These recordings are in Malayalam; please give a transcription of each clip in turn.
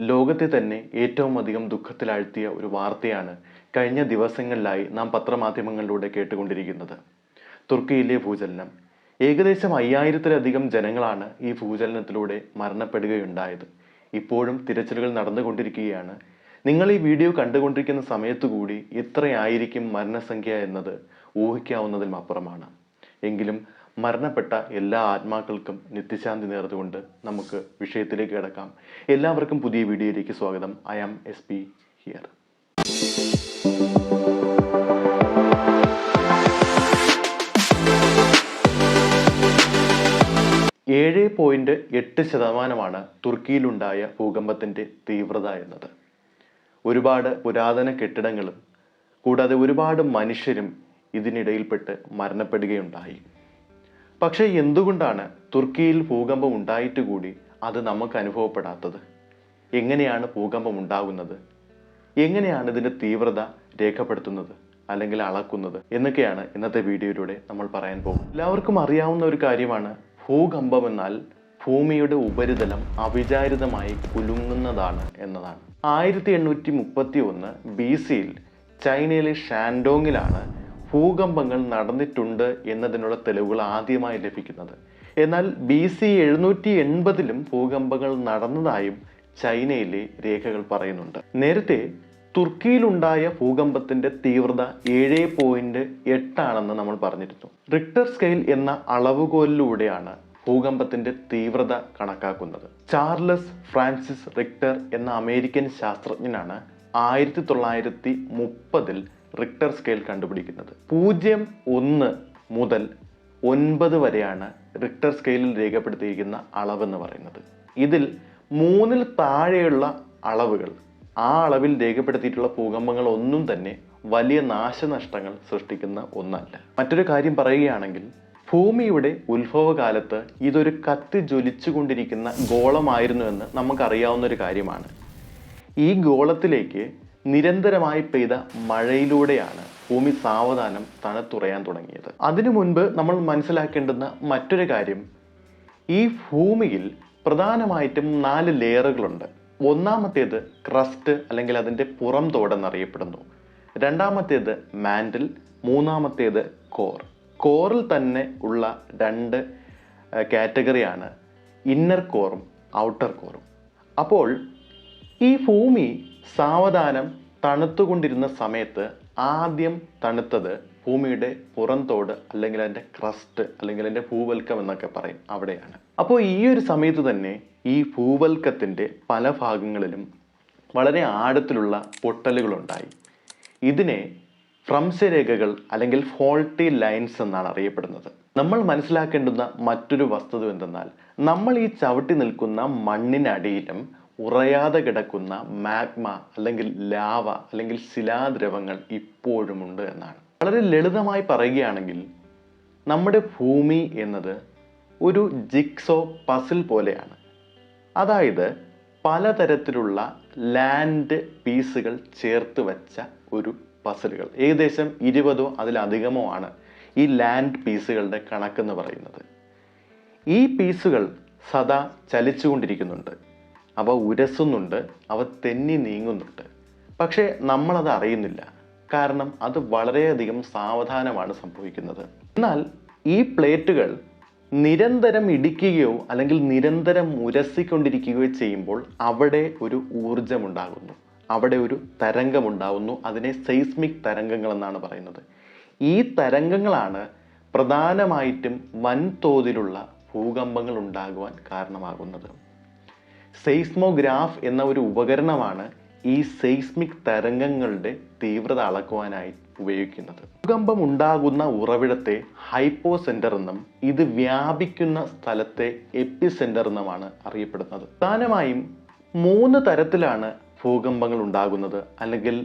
ലോകത്തെ തന്നെ ഏറ്റവും അധികം ദുഃഖത്തിലാഴ്ത്തിയ ഒരു വാർത്തയാണ് കഴിഞ്ഞ ദിവസങ്ങളിലായി നാം പത്രമാധ്യമങ്ങളിലൂടെ കേട്ടുകൊണ്ടിരിക്കുന്നത്. തുർക്കിയിലെ ഭൂചലനം. ഏകദേശം 5000-ലധികം ജനങ്ങളാണ് ഈ ഭൂചലനത്തിലൂടെ മരണപ്പെടുകയുണ്ടായത്. ഇപ്പോഴും തിരച്ചിലുകൾ നടന്നുകൊണ്ടിരിക്കുകയാണ്. നിങ്ങൾ ഈ വീഡിയോ കണ്ടുകൊണ്ടിരിക്കുന്ന സമയത്തുകൂടി എത്രയായിരിക്കും മരണസംഖ്യ എന്നത് ഊഹിക്കാവുന്നതിലും അപ്പുറമാണ്. എങ്കിലും മരണപ്പെട്ട എല്ലാ ആത്മാക്കൾക്കും നിത്യശാന്തി നേർന്നുകൊണ്ട് നമുക്ക് വിഷയത്തിലേക്ക് കിടക്കാം. എല്ലാവർക്കും പുതിയ വീഡിയോയിലേക്ക് സ്വാഗതം. I am SP here. 7.8% തുർക്കിയിലുണ്ടായ ഭൂകമ്പത്തിന്റെ തീവ്രത എന്നത്. ഒരുപാട് പുരാതന കെട്ടിടങ്ങളും കൂടാതെ ഒരുപാട് മനുഷ്യരും ഇതിനിടയിൽപ്പെട്ട് മരണപ്പെടുകയുണ്ടായി. പക്ഷേ എന്തുകൊണ്ടാണ് തുർക്കിയിൽ ഭൂകമ്പം ഉണ്ടായിട്ട് കൂടി അത് നമുക്ക് അനുഭവപ്പെടാത്തത്? എങ്ങനെയാണ് ഭൂകമ്പം ഉണ്ടാകുന്നത്? എങ്ങനെയാണ് ഇതിൻ്റെ തീവ്രത രേഖപ്പെടുത്തുന്നത് അല്ലെങ്കിൽ അളക്കുന്നത് എന്നൊക്കെയാണ് ഇന്നത്തെ വീഡിയോയിലൂടെ നമ്മൾ പറയാൻ പോകും. എല്ലാവർക്കും അറിയാവുന്ന ഒരു കാര്യമാണ്, ഭൂകമ്പം എന്നാൽ ഭൂമിയുടെ ഉപരിതലം അവിചാരിതമായി കുലുങ്ങുന്നതാണ് എന്നതാണ്. 1831 BC ചൈനയിലെ ഷാൻഡോങ്ങിലാണ് ഭൂകമ്പങ്ങൾ നടന്നിട്ടുണ്ട് എന്നതിനുള്ള തെളിവുകൾ ആദ്യമായി ലഭിക്കുന്നത്. എന്നാൽ BC 780 ഭൂകമ്പങ്ങൾ നടന്നതായും ചൈനയിലെ രേഖകൾ പറയുന്നുണ്ട്. നേരത്തെ തുർക്കിയിലുണ്ടായ ഭൂകമ്പത്തിന്റെ തീവ്രത 7.8 ആണെന്ന് നമ്മൾ പറഞ്ഞിരുന്നു. റിക്ടർ സ്കെയിൽ എന്ന അളവുകോലിലൂടെയാണ് ഭൂകമ്പത്തിന്റെ തീവ്രത കണക്കാക്കുന്നത്. ചാർലസ് ഫ്രാൻസിസ് റിക്ടർ എന്ന അമേരിക്കൻ ശാസ്ത്രജ്ഞനാണ് 1930 റിക്ടർ സ്കെയിൽ കണ്ടുപിടിക്കുന്നത്. 0.1 മുതൽ 9 വരെയാണ് റിക്ടർ സ്കെയിലിൽ രേഖപ്പെടുത്തിയിരിക്കുന്ന അളവെന്ന് പറയുന്നത്. ഇതിൽ 3-ൽ താഴെയുള്ള അളവുകൾ, ആ അളവിൽ രേഖപ്പെടുത്തിയിട്ടുള്ള ഭൂകമ്പങ്ങൾ ഒന്നും തന്നെ വലിയ നാശനഷ്ടങ്ങൾ സൃഷ്ടിക്കുന്ന ഒന്നല്ല. മറ്റൊരു കാര്യം പറയുകയാണെങ്കിൽ, ഭൂമിയുടെ ഉത്ഭവകാലത്ത് ഇതൊരു കത്തി ജ്വലിച്ചുകൊണ്ടിരിക്കുന്ന ഗോളമായിരുന്നു എന്ന് നമുക്കറിയാവുന്ന ഒരു കാര്യമാണ്. ഈ ഗോളത്തിലേക്ക് നിരന്തരമായി പെയ്ത മഴയിലൂടെയാണ് ഭൂമി സാവധാനം തണുത്തുറയാൻ തുടങ്ങിയത്. അതിനു മുൻപ് നമ്മൾ മനസ്സിലാക്കേണ്ടുന്ന മറ്റൊരു കാര്യം, ഈ ഭൂമിയിൽ പ്രധാനമായിട്ടും 4 ലെയറുകളുണ്ട്. ഒന്നാമത്തേത് ക്രസ്റ്റ് അല്ലെങ്കിൽ അതിൻ്റെ പുറം തോടെന്നറിയപ്പെടുന്നു. രണ്ടാമത്തേത് മാൻഡിൽ, മൂന്നാമത്തേത് കോർ. കോറിൽ തന്നെ ഉള്ള 2 കാറ്റഗറിയാണ് ഇന്നർ കോറും ഔട്ടർ കോറും. അപ്പോൾ ഈ ഭൂമി സാവധാനം തണുത്തുകൊണ്ടിരുന്ന സമയത്ത് ആദ്യം തണുത്തത് ഭൂമിയുടെ പുറംതോട് അല്ലെങ്കിൽ അതിൻ്റെ ക്രസ്റ്റ് അല്ലെങ്കിൽ അതിൻ്റെ ഭൂവൽക്കം എന്നൊക്കെ പറയും, അവിടെയാണ്. അപ്പോൾ ഈ ഒരു സമയത്ത് തന്നെ ഈ ഭൂവൽക്കത്തിൻ്റെ പല ഭാഗങ്ങളിലും വളരെ ആഴത്തിലുള്ള പൊട്ടലുകളുണ്ടായി. ഇതിനെ ഭ്രംശരേഖകൾ അല്ലെങ്കിൽ ഫോൾട്ടി ലൈൻസ് എന്നാണ് അറിയപ്പെടുന്നത്. നമ്മൾ മനസ്സിലാക്കേണ്ടുന്ന മറ്റൊരു വസ്തുത എന്തെന്നാൽ, നമ്മൾ ഈ ചവിട്ടി നിൽക്കുന്ന മണ്ണിനടിയിലും ഉറയാതെ കിടക്കുന്ന മാഗ്മ അല്ലെങ്കിൽ ലാവ അല്ലെങ്കിൽ ശിലാദ്രവങ്ങൾ ഇപ്പോഴുമുണ്ട് എന്നാണ്. വളരെ ലളിതമായി പറയുകയാണെങ്കിൽ, നമ്മുടെ ഭൂമി എന്നത് ഒരു ജിക്സോ പസിൽ പോലെയാണ്. അതായത് പലതരത്തിലുള്ള ലാൻഡ് പീസുകൾ ചേർത്ത് വെച്ച ഒരു പസിലുകൾ. ഏകദേശം 20-ഓ അതിലധികമോ ആണ് ഈ ലാൻഡ് പീസുകളുടെ കണക്കെന്ന് പറയുന്നത്. ഈ പീസുകൾ സദാ ചലിച്ചുകൊണ്ടിരിക്കുന്നുണ്ട്, അവ ഉരസുന്നുണ്ട്, അവ തെന്നി നീങ്ങുന്നുണ്ട്. പക്ഷേ നമ്മളത് അറിയുന്നില്ല, കാരണം അത് വളരെയധികം സാവധാനമാണ് സംഭവിക്കുന്നത്. എന്നാൽ ഈ പ്ലേറ്റുകൾ നിരന്തരം ഇടിക്കുകയോ അല്ലെങ്കിൽ നിരന്തരം ഉരസിക്കൊണ്ടിരിക്കുകയോ ചെയ്യുമ്പോൾ അവിടെ ഒരു ഊർജമുണ്ടാകുന്നു, അവിടെ ഒരു തരംഗമുണ്ടാകുന്നു. അതിനെ സെയ്സ്മിക് തരംഗങ്ങൾ എന്നാണ് പറയുന്നത്. ഈ തരംഗങ്ങളാണ് പ്രധാനമായിട്ടും വൻതോതിലുള്ള ഭൂകമ്പങ്ങൾ ഉണ്ടാകുവാൻ കാരണമാകുന്നത്. സെയ്സ്മോഗ്രാഫ് എന്ന ഒരു ഉപകരണമാണ് ഈ സെയ്സ്മിക് തരംഗങ്ങളുടെ തീവ്രത അളക്കുവാനായി ഉപയോഗിക്കുന്നത്. ഭൂകമ്പം ഉണ്ടാകുന്ന ഉറവിടത്തെ ഹൈപ്പോ സെന്റർ എന്നും ഇത് വ്യാപിക്കുന്ന സ്ഥലത്തെ എപ്പി സെന്റർ എന്നുമാണ് അറിയപ്പെടുന്നത്. പ്രധാനമായും 3 തരത്തിലാണ് ഭൂകമ്പങ്ങൾ ഉണ്ടാകുന്നത്, അല്ലെങ്കിൽ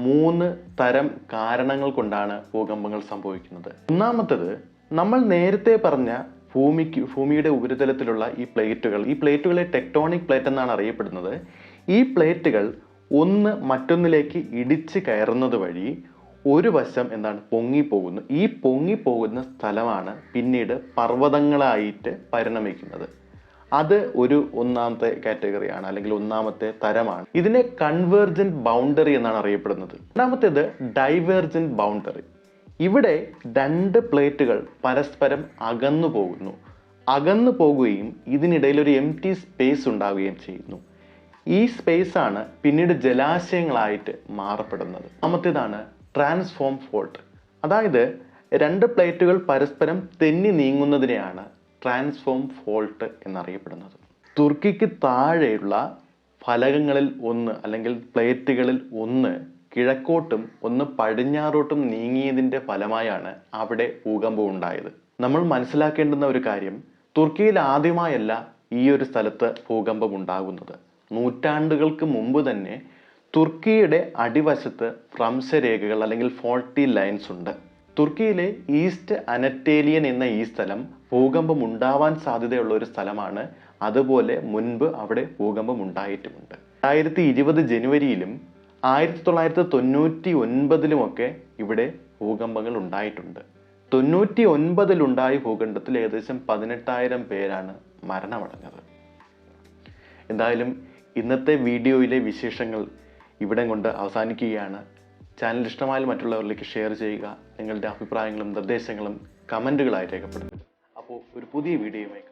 3 തരം കാരണങ്ങൾ കൊണ്ടാണ് ഭൂകമ്പങ്ങൾ സംഭവിക്കുന്നത്. ഒന്നാമത്തേത്, നമ്മൾ നേരത്തെ പറഞ്ഞ ഭൂമിയുടെ ഉപരിതലത്തിലുള്ള ഈ പ്ലേറ്റുകളെ ടെക്ടോണിക് പ്ലേറ്റ് എന്നാണ് അറിയപ്പെടുന്നത്. ഈ പ്ലേറ്റുകൾ ഒന്ന് മറ്റൊന്നിലേക്ക് ഇടിച്ച് കയറുന്നത് വഴി ഒരു വശം പൊങ്ങിപ്പോകുന്നു. ഈ പൊങ്ങിപ്പോകുന്ന സ്ഥലമാണ് പിന്നീട് പർവ്വതങ്ങളായിട്ട് പരിണമിക്കുന്നത്. അത് ഒരു ഒന്നാമത്തെ കാറ്റഗറിയാണ്, അല്ലെങ്കിൽ ഒന്നാമത്തെ തരമാണ്. ഇതിനെ കൺവേർജന്റ് ബൗണ്ടറി എന്നാണ് അറിയപ്പെടുന്നത്. രണ്ടാമത്തേത് ഡൈവേർജന്റ് ബൗണ്ടറി. ഇവിടെ രണ്ട് പ്ലേറ്റുകൾ പരസ്പരം അകന്നു പോകുന്നു. അകന്നു പോകുകയും ഇതിനിടയിൽ ഒരു എംപ്റ്റി സ്പേസ് ഉണ്ടാവുകയും ചെയ്യുന്നു. ഈ സ്പേസ് ആണ് പിന്നീട് ജലാശയങ്ങളായിട്ട് മാറപ്പെടുന്നത്. രണ്ടാമത്തേതാണ് ട്രാൻസ്ഫോം ഫോൾട്ട്. അതായത് രണ്ട് പ്ലേറ്റുകൾ പരസ്പരം തെന്നി നീങ്ങുന്നതിനെയാണ് ട്രാൻസ്ഫോം ഫോൾട്ട് എന്നറിയപ്പെടുന്നത്. തുർക്കിക്ക് താഴെയുള്ള ഫലകങ്ങളിൽ ഒന്ന്, അല്ലെങ്കിൽ പ്ലേറ്റുകളിൽ ഒന്ന് കിഴക്കോട്ടും ഒന്ന് പടിഞ്ഞാറോട്ടും നീങ്ങിയതിൻ്റെ ഫലമായാണ് അവിടെ ഭൂകമ്പം ഉണ്ടായത്. നമ്മൾ മനസ്സിലാക്കേണ്ടുന്ന ഒരു കാര്യം, തുർക്കിയിൽ ആദ്യമായല്ല ഈ ഒരു സ്ഥലത്ത് ഭൂകമ്പം ഉണ്ടാകുന്നത്. നൂറ്റാണ്ടുകൾക്ക് മുമ്പ് തന്നെ തുർക്കിയുടെ അടിവശത്ത് ഭ്രംശരേഖകൾ അല്ലെങ്കിൽ ഫോൾട്ടി ലൈൻസ് ഉണ്ട്. തുർക്കിയിലെ ഈസ്റ്റ് അനറ്റേലിയൻ എന്ന ഈ സ്ഥലം ഭൂകമ്പം ഉണ്ടാവാൻ സാധ്യതയുള്ള ഒരു സ്ഥലമാണ്. അതുപോലെ മുൻപ് അവിടെ ഭൂകമ്പം ഉണ്ടായിട്ടുമുണ്ട്. 2020 ജനുവരിയിലും 1999 ഇവിടെ ഭൂകമ്പങ്ങൾ ഉണ്ടായിട്ടുണ്ട്. 99 ഉണ്ടായ ഭൂകമ്പത്തിൽ ഏകദേശം 18,000 പേരാണ് മരണമടഞ്ഞത്. എന്തായാലും ഇന്നത്തെ വീഡിയോയിലെ വിശേഷങ്ങൾ ഇവിടം കൊണ്ട് അവസാനിക്കുകയാണ്. ചാനൽ ഇഷ്ടമായാൽ മറ്റുള്ളവരിലേക്ക് ഷെയർ ചെയ്യുക. നിങ്ങളുടെ അഭിപ്രായങ്ങളും നിർദ്ദേശങ്ങളും കമൻറ്റുകളായി രേഖപ്പെടുത്തുക. അപ്പോൾ ഒരു പുതിയ വീഡിയോയുമായി